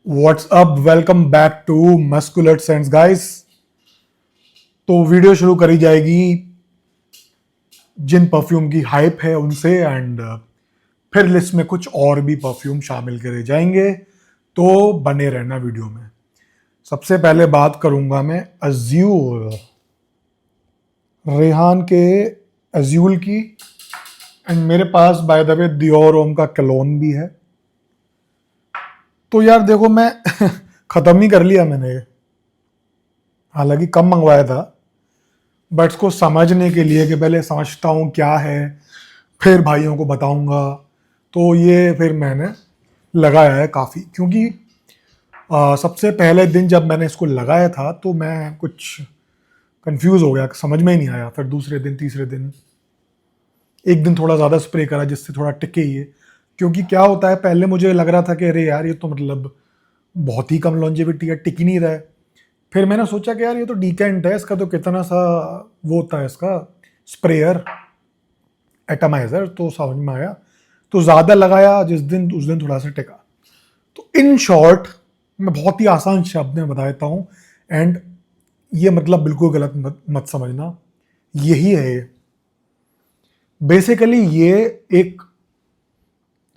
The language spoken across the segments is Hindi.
What's up, welcome back to muscular sense guys. तो वीडियो शुरू करी जाएगी जिन परफ्यूम की हाइप है उनसे एंड फिर लिस्ट में कुछ और भी परफ्यूम शामिल करे जाएंगे। तो बने रहना वीडियो में। सबसे पहले बात करूंगा मैं अज्यूल, रेहान के अज्यूल की। एंड मेरे पास बाय द वे दियोर ओम का कलोन भी है। तो यार देखो, मैं खत्म ही कर लिया मैंने, हालांकि कम मंगवाया था, बट इसको समझने के लिए कि पहले समझता हूँ क्या है, फिर भाइयों को बताऊंगा। तो ये फिर मैंने लगाया है काफ़ी, क्योंकि सबसे पहले दिन जब मैंने इसको लगाया था तो मैं कुछ कंफ्यूज हो गया, समझ में ही नहीं आया। फिर दूसरे दिन, तीसरे दिन, एक दिन थोड़ा ज़्यादा स्प्रे करा जिससे थोड़ा टिके ये। क्योंकि क्या होता है, पहले मुझे लग रहा था कि अरे यार ये तो मतलब बहुत ही कम लॉन्जेविटी है, टिक ही नहीं रहा है। फिर मैंने सोचा कि यार ये तो डीकेंट है, इसका तो कितना सा वो होता है इसका स्प्रेयर, एटमाइजर। तो समझ में आया, तो ज़्यादा लगाया जिस दिन, उस दिन थोड़ा सा टिका। तो इन शॉर्ट, मैं बहुत ही आसान शब्द में बता देता हूँ, एंड ये मतलब बिल्कुल गलत मत समझना, यही है ये। बेसिकली ये एक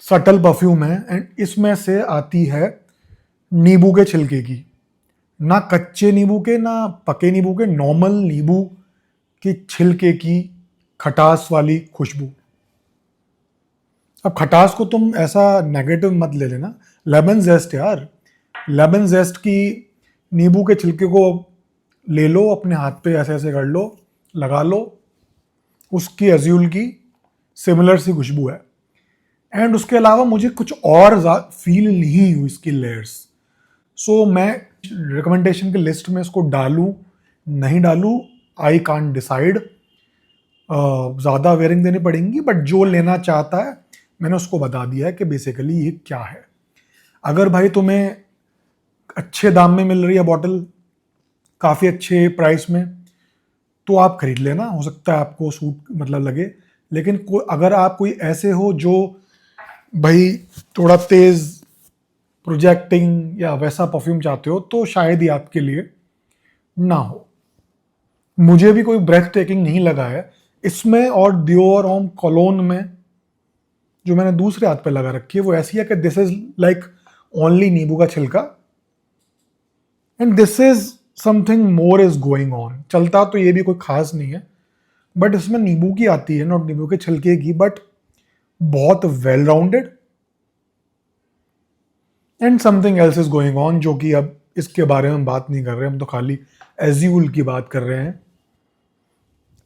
सटल परफ्यूम है एंड इसमें से आती है नींबू के छिलके की, ना कच्चे नींबू के ना पके नींबू के, नॉर्मल नींबू के छिलके की खटास वाली खुशबू। अब खटास को तुम ऐसा नेगेटिव मत ले लेना। लेमन जेस्ट यार, लेमन जेस्ट की, नींबू के छिलके को ले लो, अपने हाथ पे ऐसे ऐसे कर लो, लगा लो, उसकी अज्यूल की सिमिलर सी खुशबू है। एंड उसके अलावा मुझे कुछ और फील नहीं हुई इसकी लेयर्स। सो मैं रिकमेंडेशन की लिस्ट में इसको डालूं नहीं डालूं, आई कांट डिसाइड। ज़्यादा वेयरिंग देनी पड़ेंगी, बट जो लेना चाहता है मैंने उसको बता दिया है कि बेसिकली ये क्या है। अगर भाई तुम्हें अच्छे दाम में मिल रही है बॉटल, काफ़ी अच्छे प्राइस में, तो आप खरीद लेना, हो सकता है आपको सूट मतलब लगे। लेकिन अगर आप कोई ऐसे हो जो भाई थोड़ा तेज़ प्रोजेक्टिंग या वैसा परफ्यूम चाहते हो, तो शायद ही आपके लिए ना हो। मुझे भी कोई ब्रेथ टेकिंग नहीं लगा है इसमें। और दियोर होम कॉलोन में जो मैंने दूसरे हाथ पे लगा रखी है वो ऐसी है कि दिस इज लाइक ओनली नींबू का छिलका, and this is something more is going on. चलता तो ये भी कोई खास नहीं है, बट इसमें नींबू की आती है, नॉट नींबू के छिलके की, बट बहुत well rounded and something else is going on, जो कि अब इसके बारे में बात नहीं कर रहे, हम तो खाली एज्यूल की बात कर रहे हैं।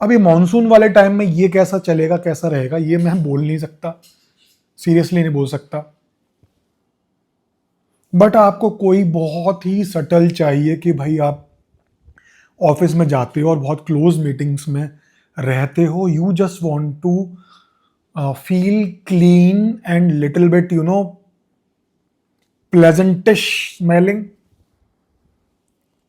अब ये मानसून वाले टाइम में ये कैसा चलेगा, कैसा रहेगा, ये मैं बोल नहीं सकता, सीरियसली नहीं बोल सकता। बट आपको कोई बहुत ही सटल चाहिए कि भाई आप ऑफिस में जाते हो और बहुत क्लोज मीटिंग्स में रहते हो, you just want to feel clean and little bit pleasantish smelling,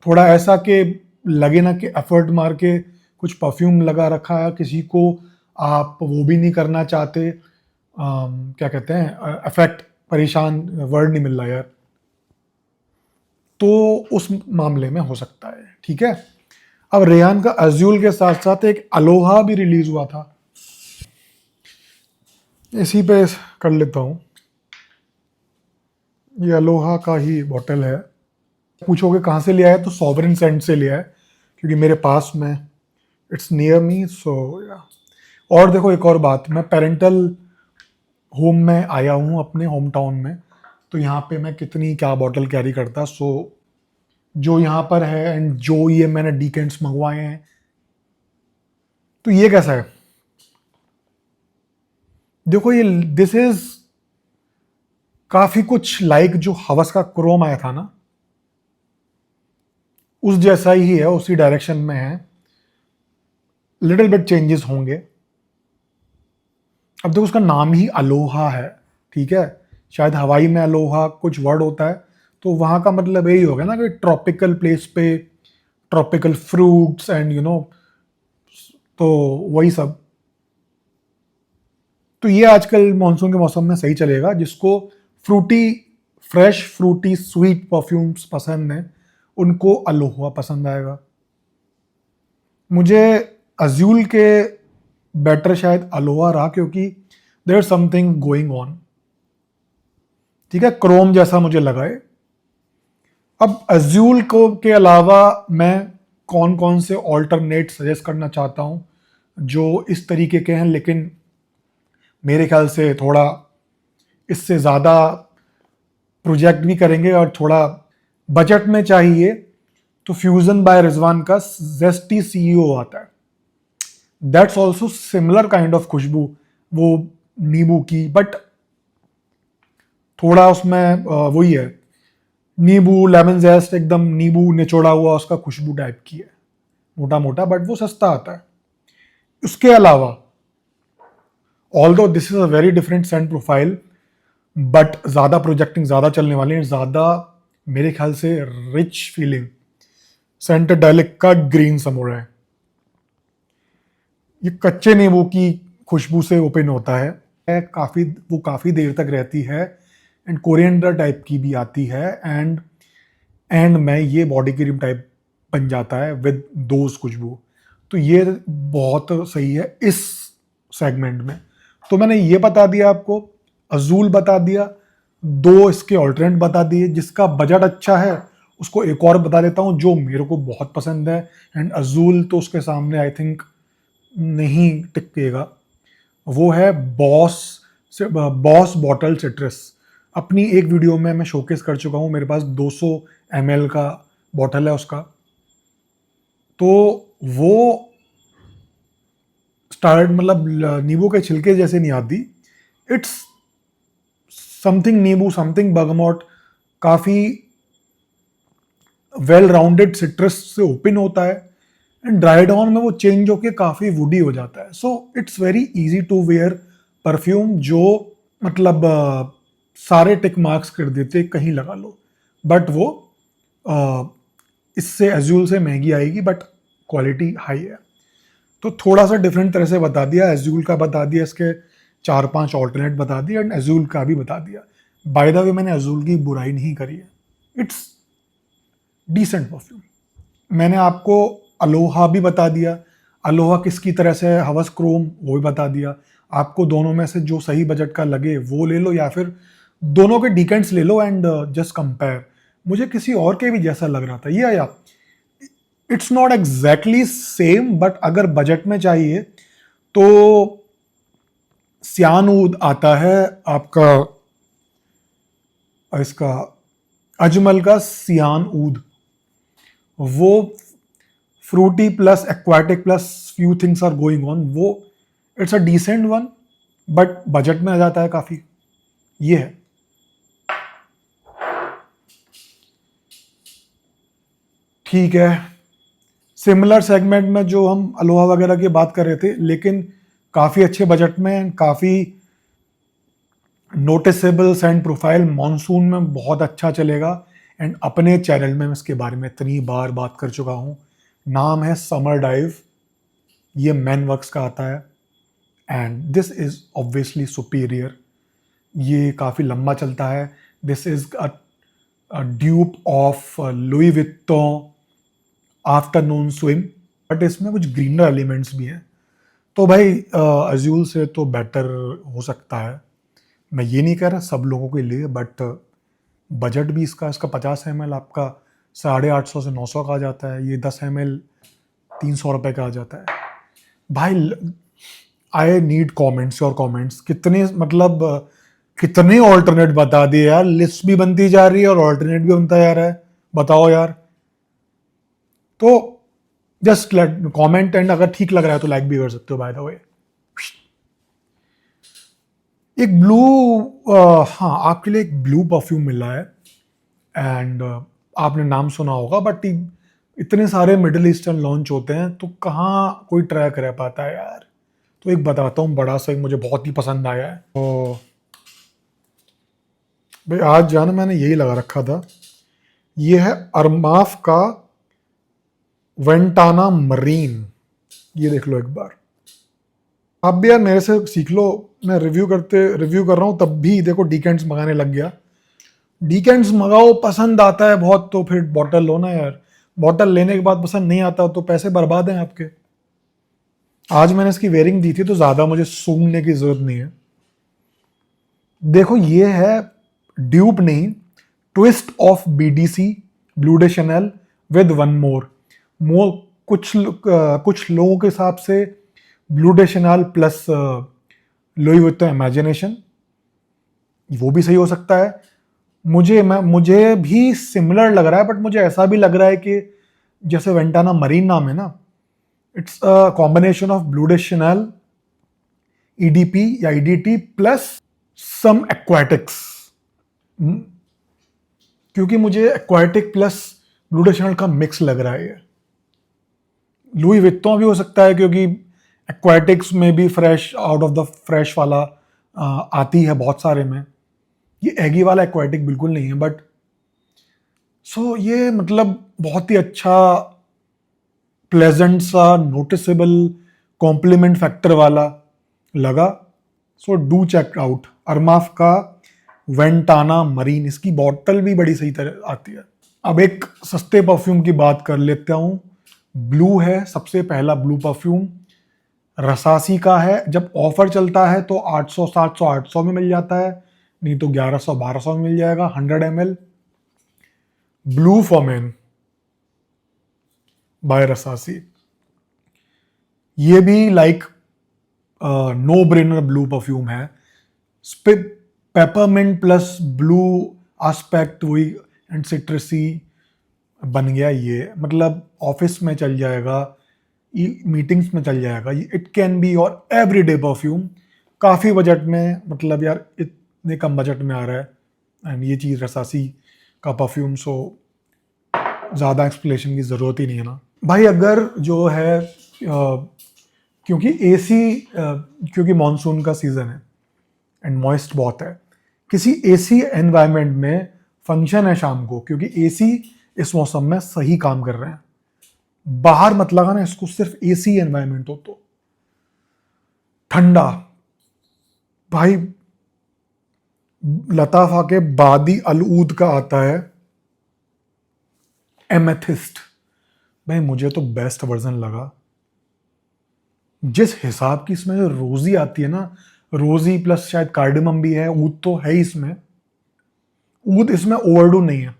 थोड़ा ऐसा कि लगे ना कि एफर्ट मार के कुछ परफ्यूम लगा रखा है किसी को, आप वो भी नहीं करना चाहते। क्या कहते हैं, अफेक्ट, परेशान वर्ड नहीं मिल रहा यार, तो उस मामले में हो सकता है। ठीक है। अब रेहान का अज्यूल के साथ साथ एक अलोहा भी रिलीज हुआ था, इसी पे कर लेता हूँ। ये अलोहा का ही बॉटल है। पूछोगे कहाँ से लिया है, तो सॉवरेन सेंट से लिया है, क्योंकि मेरे पास में, इट्स नियर मी, सो या। और देखो एक और बात, मैं पेरेंटल होम में आया हूँ, अपने होम टाउन में, तो यहाँ पे मैं कितनी क्या बॉटल कैरी करता। सो जो यहाँ पर है एंड जो ये मैंने डीकेंट्स मंगवाए हैं, तो ये कैसा है देखो, ये दिस इज काफी कुछ लाइक जो हवस का क्रोम आया था ना, उस जैसा ही है, उसी डायरेक्शन में है, लिटिल बिट चेंजेस होंगे। अब देखो उसका नाम ही अलोहा है, ठीक है, शायद हवाई में अलोहा कुछ वर्ड होता है, तो वहां का मतलब यही होगा ना कि ट्रॉपिकल प्लेस पे ट्रॉपिकल फ्रूट्स एंड तो वही सब। तो ये आजकल मानसून के मौसम में सही चलेगा, जिसको fruity fresh fruity sweet perfumes पसंद हैं उनको अलोहा पसंद आएगा। मुझे अज्यूल के बेटर शायद अलोहा रहा क्योंकि देयर समथिंग गोइंग ऑन। ठीक है, क्रोम जैसा मुझे लगा है। अब अज्यूल को के अलावा मैं कौन कौन से ऑल्टरनेट सजेस्ट करना चाहता हूँ जो इस तरीके के हैं लेकिन मेरे ख्याल से थोड़ा इससे ज़्यादा प्रोजेक्ट भी करेंगे और थोड़ा बजट में चाहिए। तो फ्यूजन बाय रिजवान का जेस्टी सीईओ आता है। That's also similar kind of खुशबू, वो नींबू की, बट थोड़ा उसमें वही है, नींबू लेमन जेस्ट एकदम नींबू निचोड़ा हुआ उसका खुशबू टाइप की है, मोटा मोटा, बट वो सस्ता आता है। उसके अलावा although this is a very different Saint profile but ज़्यादा प्रोजेक्टिंग ज़्यादा चलने वाली है, ज़्यादा मेरे ख्याल से रिच फीलिंग सेंटाडेलिक का ग्रीन समोरा है। ये कच्चे नींबू की खुशबू से ओपन होता है, काफ़ी देर तक रहती है एंड कोरिएंडर टाइप की भी आती है एंड में ये बॉडी क्रीम टाइप बन जाता है विद दोज खुशबू। तो ये बहुत सही है इस सेगमेंट में। तो मैंने ये बता दिया आपको, अजूल बता दिया, दो इसके ऑल्टरनेट बता दिए। जिसका बजट अच्छा है उसको एक और बता देता हूँ जो मेरे को बहुत पसंद है एंड अजूल तो उसके सामने आई थिंक नहीं टिकेगा। वो है बॉस बॉटल सिट्रस। अपनी एक वीडियो में मैं शोकेस कर चुका हूँ, मेरे पास 200 ml का बॉटल है उसका। तो वो स्टार्ट मतलब नींबू के छिलके जैसे नहीं आती, इट्स समथिंग नींबू समथिंग बर्गमॉट, काफ़ी वेल राउंडेड सिट्रस से ओपन होता है एंड ड्राई डाउन में वो चेंज होके काफ़ी वुडी हो जाता है। So it's very easy to wear perfume जो मतलब सारे टिक मार्क्स कर देते कहीं लगा लो, बट वो इससे एज्यूल से महंगी आएगी बट क्वालिटी हाई है। तो थोड़ा सा डिफरेंट तरह से बता दिया, एज्यूल का बता दिया, इसके 4-5 ऑल्टरनेट बता दिया एंड एज्यूल का भी बता दिया। बाय द वे मैंने एज्यूल की बुराई नहीं करी है, इट्स डिसेंट परफ्यूम। मैंने आपको अलोहा भी बता दिया, अलोहा किसकी तरह से है, हवस क्रोम वो भी बता दिया। आपको दोनों में से जो सही बजट का लगे वो ले लो या फिर दोनों के डीकेंट्स ले लो एंड जस्ट कंपेयर। मुझे किसी और के भी जैसा लग रहा था ये, या it's not exactly same but अगर बजट में चाहिए तो सियानूद आता है आपका, इसका अजमल का सियान ऊद। वो fruity plus aquatic plus few things are going on, वो it's a decent one but budget में आ जाता है काफ़ी। ये है। ठीक है, सिमिलर सेगमेंट में जो हम अलोहा वगैरह की बात कर रहे थे लेकिन काफ़ी अच्छे बजट में, काफ़ी नोटिसेबल सेंट प्रोफाइल, मॉनसून में बहुत अच्छा चलेगा एंड अपने चैनल में मैं इसके बारे में इतनी बार बात कर चुका हूँ। नाम है समर डाइव, ये मैन वर्क्स का आता है and this is obviously superior. ये काफ़ी लंबा चलता है। This is a dupe of Louis Vuitton afternoon swim, but इसमें कुछ ग्रीनर एलिमेंट्स भी हैं। तो भाई अज्यूल से तो बेटर हो सकता है, मैं ये नहीं कह रहा सब लोगों के लिए, बट बजट भी इसका 50 ml आपका 850 से 900 का आ जाता है, ये 10 ml 300 रुपये का आ जाता है। भाई आई नीड कॉमेंट्स, और कॉमेंट्स कितने मतलब कितने ऑल्टरनेट बता दिए यार, लिस्ट भी बनती जा रही है और ऑल्टरनेट भी बनता जा रहा है, बताओ यार। तो जस्ट कॉमेंट एंड अगर ठीक लग रहा है तो लाइक भी कर सकते हो बाय द वे। एक ब्लू, हाँ आपके लिए एक ब्लू परफ्यूम मिल रहा है एंड आपने नाम सुना होगा बट इतने सारे मिडिल ईस्टर्न लॉन्च होते हैं तो कहाँ कोई ट्रैक रह पाता है यार। तो एक बताता हूँ बड़ा सा, एक मुझे बहुत ही पसंद आया है। तो भाई आज जाना मैंने यही लगा रखा था, ये है अरमाफ का वेंटाना मरीन। ये देख लो एक बार, आप भी यार मेरे से सीख लो। मैं रिव्यू कर रहा हूँ तब भी देखो डीकेंट्स मंगाने लग गया। डीकेंड्स मंगाओ, पसंद आता है बहुत तो फिर बॉटल लो ना यार। बॉटल लेने के बाद पसंद नहीं आता तो पैसे बर्बाद हैं आपके। आज मैंने इसकी वेयरिंग दी थी तो ज़्यादा मुझे सूंघने की ज़रूरत नहीं है। देखो ये है ड्यूप नहीं, twist of BDC blue de Chanel with one more more. कुछ लोगों के हिसाब से blue de Chanel plus Louis Vuitton imagination, वो भी सही हो सकता है। मुझे भी सिमिलर लग रहा है, बट मुझे ऐसा भी लग रहा है कि जैसे वेंटाना मरीन नाम है ना, it's a combination of blue de Chanel, EDP या ईडीटी प्लस सम एक्वाटिक्स। क्योंकि मुझे aquatic plus blue de Chanel का मिक्स लग रहा है ये। लुई वित्तों भी हो सकता है क्योंकि एक्वाटिक्स में भी fresh out of the fresh वाला आती है बहुत सारे में। ये एगी वाला एक्वाटिक बिल्कुल नहीं है, बट सो ये मतलब बहुत ही अच्छा प्लेजेंट सा नोटिसेबल कॉम्प्लीमेंट फैक्टर वाला लगा। So do check out Armaf का वेंटाना मरीन। इसकी बॉटल भी बड़ी सही तरह आती है। अब एक सस्ते परफ्यूम की बात कर लेता हूँ। ब्लू है सबसे पहला ब्लू परफ्यूम, रसासी का है। जब ऑफर चलता है तो 800 700 800 में मिल जाता है, नहीं तो 1100 1200 में मिल जाएगा 100 ml। Blue for men by Rasasi, ये भी like no brainer blue perfume है। पेपरमिंट प्लस ब्लू एस्पेक्ट वही एंड सिट्रसी बन गया ये। मतलब ऑफिस में चल जाएगा, मीटिंग्स में चल जाएगा। It can be your everyday perfume, काफ़ी बजट में। मतलब यार इतने कम बजट में आ रहा है एंड ये चीज़ रसासी का परफ्यूम, सो ज़्यादा एक्सप्लेनेशन की ज़रूरत ही नहीं है ना भाई। अगर जो है क्योंकि एसी, क्योंकि मॉनसून का सीज़न है एंड मॉइस्ट बहुत है, किसी एसी एनवायरनमेंट में फंक्शन है शाम को, क्योंकि एसी इस मौसम में सही काम कर रहे हैं। बाहर मत लगाना इसको, सिर्फ एसी एनवायरनमेंट हो तो। ठंडा भाई, लताफा के बादी अलऊद का आता है एमेथिस्ट। भाई मुझे तो बेस्ट वर्जन लगा। जिस हिसाब की इसमें जो रोजी आती है ना, रोजी प्लस शायद कार्डिमम भी है, ऊद तो है ही इसमें। ऊद इसमें ओवरडू नहीं है।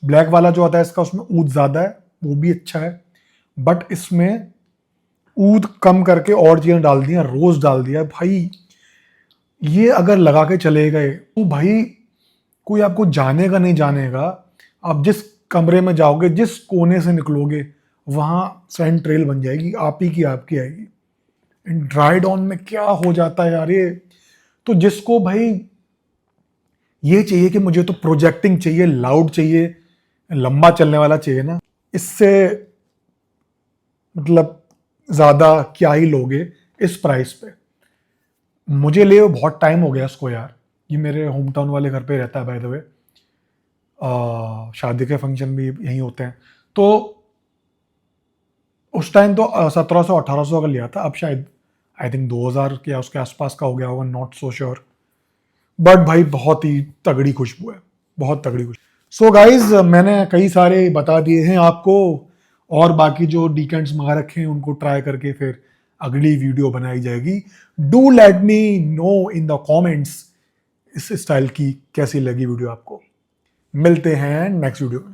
ब्लैक वाला जो आता है इसका, उसमें ऊद ज़्यादा है, वो भी अच्छा है। बट इसमें ऊद कम करके और चीज़ें डाल दी हैं, रोज़ डाल दिया है भाई। ये अगर लगा के चले गए तो भाई कोई आपको जानेगा नहीं जानेगा। आप जिस कमरे में जाओगे, जिस कोने से निकलोगे, वहाँ सेंट ट्रेल बन जाएगी, आप ही की आपकी आएगी। एंड ड्राइड ऑन में क्या हो जाता है यार ये। तो जिसको भाई ये चाहिए कि मुझे तो प्रोजेक्टिंग चाहिए, लाउड चाहिए, लंबा चलने वाला चाहिए ना, इससे मतलब ज़्यादा क्या ही लोगे इस प्राइस पे। मुझे लिए बहुत टाइम हो गया इसको यार। ये मेरे होम टाउन वाले घर पे रहता है बाय द वे। शादी के फंक्शन भी यहीं होते हैं। तो उस टाइम तो 1700 1800 का लिया था, अब शायद आई थिंक 2000 या उसके आसपास का हो गया होगा, नॉट सो श्योर। बट भाई बहुत ही तगड़ी खुशबू है, बहुत तगड़ी खुशबू। सो गाइज मैंने कई सारे बता दिए हैं आपको, और बाकी जो डीकेंड्स मंगा रखे हैं उनको ट्राई करके फिर अगली वीडियो बनाई जाएगी। Do let me know in the comments इस स्टाइल की कैसी लगी वीडियो आपको। मिलते हैं नेक्स्ट वीडियो में।